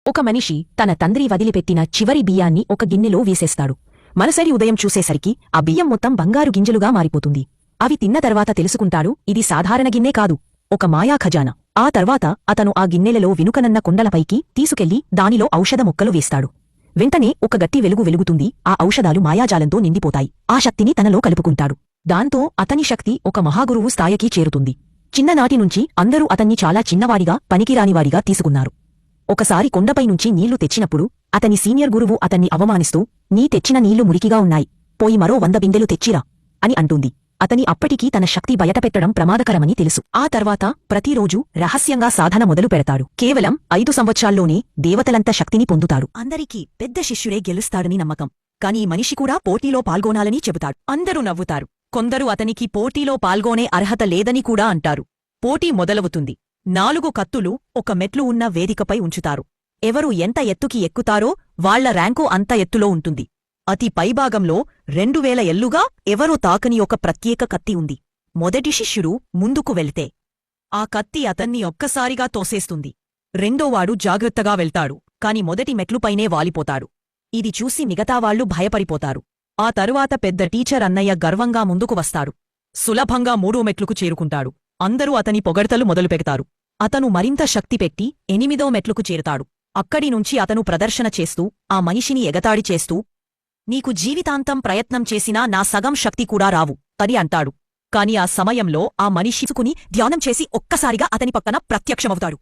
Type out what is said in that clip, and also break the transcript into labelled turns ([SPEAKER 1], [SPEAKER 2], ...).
[SPEAKER 1] ఒక మనిషి తన తండ్రి వదిలిపెట్టిన చివరి బియ్యాన్ని ఒక గిన్నెలో వేసేస్తాడు. మరుసటి ఉదయం చూసేసరికి ఆ బియ్యం మొత్తం బంగారు గింజలుగా మారిపోతుంది. అవి తిన్న తర్వాత తెలుసుకుంటాడు, ఇది సాధారణ గిన్నె కాదు, ఒక మాయా ఖజానా. ఆ తర్వాత అతను ఆ గిన్నెలలో వెనుకనన్న కొండలపైకి తీసుకెళ్లి దానిలో ఔషధ మొక్కలు వేస్తాడు. వెంటనే ఒక గట్టి వెలుగు వెలుగుతుంది. ఆ ఔషధాలు మాయాజాలంతో నిండిపోతాయి. ఆ శక్తిని తనలో కలుపుకుంటాడు. దాంతో అతని శక్తి ఒక మహాగురువు స్థాయికి చేరుతుంది. చిన్ననాటినుంచి అందరూ అతన్ని చాలా చిన్నవాడిగా, పనికిరానివాడిగా తీసుకున్నారు. ఒకసారి కొండపై నుంచి నీళ్లు తెచ్చినప్పుడు అతని సీనియర్ గురువు అతన్ని అవమానిస్తూ, నీ తెచ్చిన నీళ్లు మురికిగా ఉన్నాయి, పోయి మరో 100 బిందెలు తెచ్చిరా అని అంటుంది. అతని అప్పటికీ తన శక్తి బయటపెట్టడం ప్రమాదకరమని తెలుసు. ఆ తర్వాత ప్రతిరోజూ రహస్యంగా సాధన మొదలు పెడతాడు. కేవలం 5 సంవత్సరాల్లోనే దేవతలంత శక్తిని పొందుతాడు. అందరికీ పెద్ద శిష్యుడే గెలుస్తాడని నమ్మకం. కాని ఈ మనిషి కూడా పోటీలో పాల్గొనాలని చెబుతాడు. అందరూ నవ్వుతారు. కొందరు అతనికి పోటీలో పాల్గొనే అర్హత లేదని కూడా అంటారు. పోటీ మొదలవుతుంది. 4 కత్తులు ఒక మెట్లు ఉన్న వేదికపై ఉంచుతారు. ఎవరు ఎంత ఎత్తుకి ఎక్కుతారో వాళ్ల ర్యాంకు అంత ఎత్తులో ఉంటుంది. అతి పైభాగంలో 2000 ఏళ్లుగా ఎవరో తాకని ఒక ప్రత్యేక కత్తి ఉంది. మొదటి శిష్యుడు ముందుకు వెళ్తే ఆ కత్తి అతన్ని ఒక్కసారిగా తోసేస్తుంది. రెండోవాడు జాగ్రత్తగా వెళ్తాడు, కాని మొదటి మెట్లుపైనే వాలిపోతాడు. ఇది చూసి మిగతావాళ్లు భయపడిపోతారు. ఆ తరువాత పెద్ద టీచర్ అన్నయ్య గర్వంగా ముందుకు వస్తాడు. సులభంగా 3 మెట్లుకు చేరుకుంటాడు. అందరూ అతని పొగడ్తలు మొదలుపెడతారు. అతను మరింత శక్తి పెట్టి 8వ మెట్లుకు చేరుతాడు. అక్కడి నుంచి అతను ప్రదర్శన చేస్తూ ఆ మనిషిని ఎగతాళి చేస్తూ, నీకు జీవితాంతం ప్రయత్నం చేసినా నా సగం శక్తి కూడా రావు అని అంటాడు. కాని ఆ సమయంలో ఆ మనిషిసుకుని ధ్యానం చేసి ఒక్కసారిగా అతని పక్కన ప్రత్యక్షమవుతాడు.